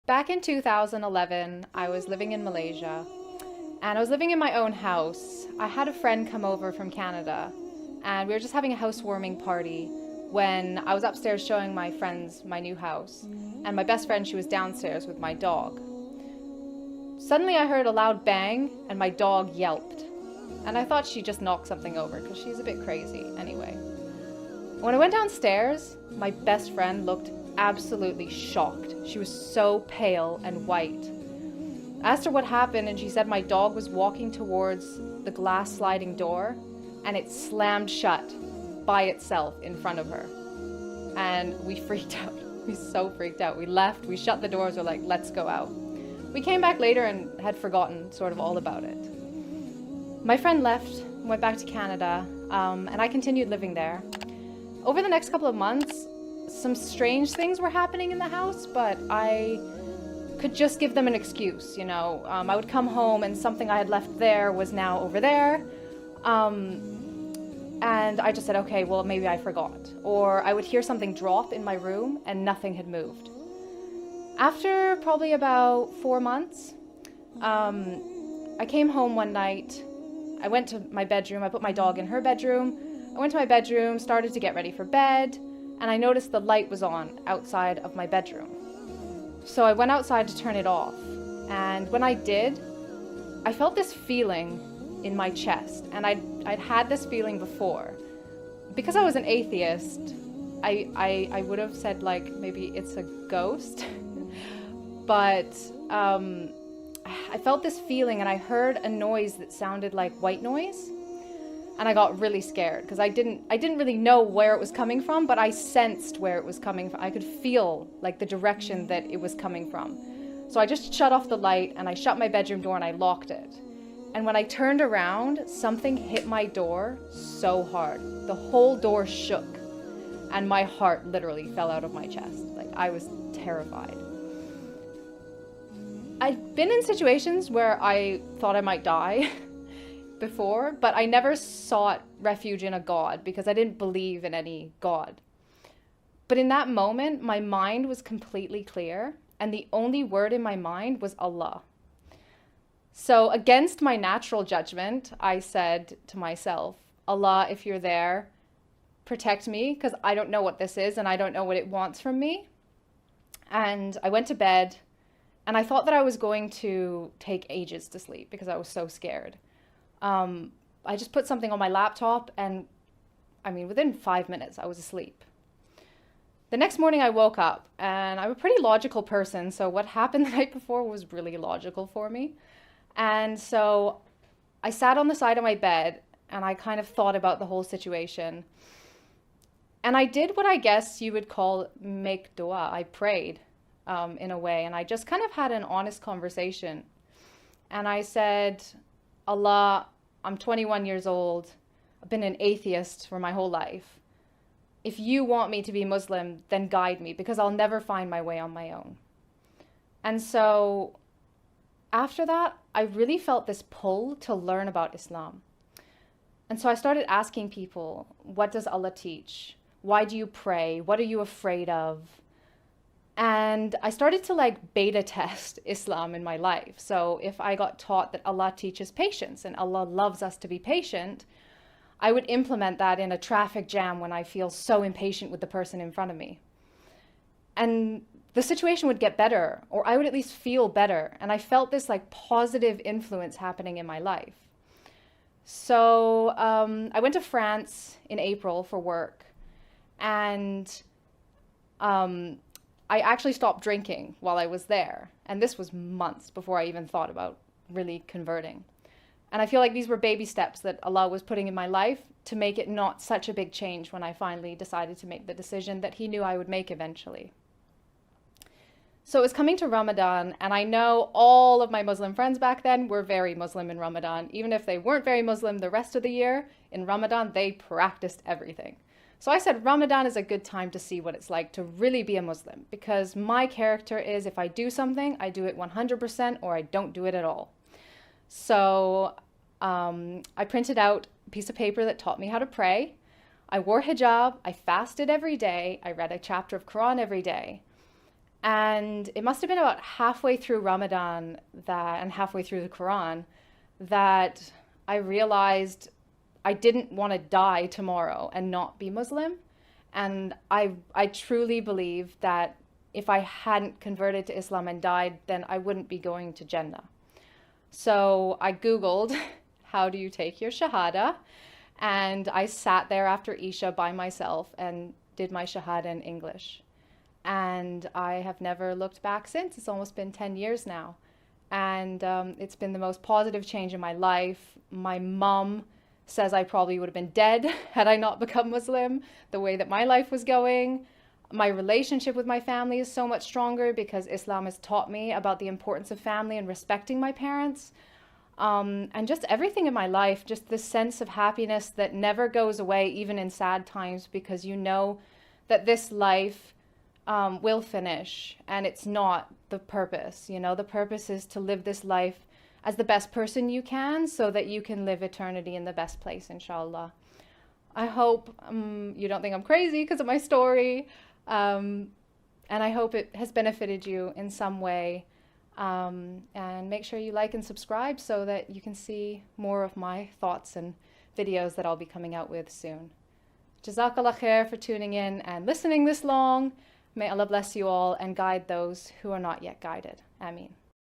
Back in 2011, I was living in Malaysia and I was living in my own house. I had a friend come over from Canada and we were just having a housewarming party when I was upstairs showing my friends my new house. And my best friend, she was downstairs with my dog. Suddenly I heard a loud bang and my dog yelped. And I thought she just knocked something over because she's a bit crazy anyway. When I went downstairs, my best friend looked absolutely shocked. She was so pale and white. I asked her what happened and she said my dog was walking towards the glass sliding door and it slammed shut by itself in front of her. And we freaked out. We so freaked out. We left, we shut the doors, we're like, let's go out. We came back later and had forgotten sort of all about it. My friend left, went back to Canada, and I continued living there. Over the next couple of months, some strange things were happening in the house, but I could just give them an excuse, you know. I would come home and something I had left there was now over there. And I just said, okay, well, maybe I forgot. Or I would hear something drop in my room and nothing had moved. After probably about 4 months, I came home one night. I went to my bedroom. I put my dog in her bedroom. I went to my bedroom, started to get ready for bed, and I noticed the light was on outside of my bedroom. So I went outside to turn it off. And when I did, I felt this feeling in my chest, and I'd had this feeling before. Because I was an atheist, I would have said like maybe it's a ghost, but I felt this feeling and I heard a noise that sounded like white noise, and I got really scared because I didn't really know where it was coming from, but I sensed where it was coming from. I could feel like the direction that it was coming from. So I just shut off the light and I shut my bedroom door and I locked it. And when I turned around, something hit my door so hard. The whole door shook and my heart literally fell out of my chest. Like, I was terrified. I've been in situations where I thought I might die before, but I never sought refuge in a God because I didn't believe in any God. But in that moment, my mind was completely clear and the only word in my mind was Allah. So against my natural judgment, I said to myself, Allah, if you're there, protect me because I don't know what this is and I don't know what it wants from me. And I went to bed and I thought that I was going to take ages to sleep because I was so scared. I just put something on my laptop and within 5 minutes I was asleep. The next morning I woke up and I'm a pretty logical person. So what happened the night before was really logical for me. And so I sat on the side of my bed and I kind of thought about the whole situation. And I did what I guess you would call make dua. I prayed in a way, and I just kind of had an honest conversation. And I said, Allah, I'm 21 years old. I've been an atheist for my whole life. If you want me to be Muslim, then guide me because I'll never find my way on my own. And so after that, I really felt this pull to learn about Islam. And so I started asking people, what does Allah teach? Why do you pray? What are you afraid of? And I started to like beta test Islam in my life. So if I got taught that Allah teaches patience and Allah loves us to be patient, I would implement that in a traffic jam when I feel so impatient with the person in front of me. And the situation would get better, or I would at least feel better. And I felt this like positive influence happening in my life. So I went to France in April for work, and I actually stopped drinking while I was there. And this was months before I even thought about really converting. And I feel like these were baby steps that Allah was putting in my life to make it not such a big change when I finally decided to make the decision that He knew I would make eventually. So it was coming to Ramadan, and I know all of my Muslim friends back then were very Muslim in Ramadan. Even if they weren't very Muslim the rest of the year, in Ramadan they practiced everything. So I said Ramadan is a good time to see what it's like to really be a Muslim, because my character is if I do something, I do it 100% or I don't do it at all. So I printed out a piece of paper that taught me how to pray. I wore hijab, I fasted every day, I read a chapter of Quran every day. And it must have been about halfway through Ramadan and halfway through the Quran that I realized I didn't want to die tomorrow and not be Muslim. And I truly believe that if I hadn't converted to Islam and died, then I wouldn't be going to Jannah. So I Googled, how do you take your Shahada? And I sat there after Isha by myself and did my Shahada in English. And I have never looked back since. It's almost been 10 years now. And it's been the most positive change in my life. My mom says I probably would have been dead had I not become Muslim, the way that my life was going. My relationship with my family is so much stronger because Islam has taught me about the importance of family and respecting my parents. And just everything in my life, just this sense of happiness that never goes away, even in sad times, because you know that this life will finish and it's not the purpose. You know, the purpose is to live this life as the best person you can so that you can live eternity in the best place, inshallah. I hope you don't think I'm crazy because of my story. And I hope it has benefited you in some way. And make sure you like and subscribe so that you can see more of my thoughts and videos that I'll be coming out with soon. Jazakallah khair for tuning in and listening this long. May Allah bless you all and guide those who are not yet guided. Ameen.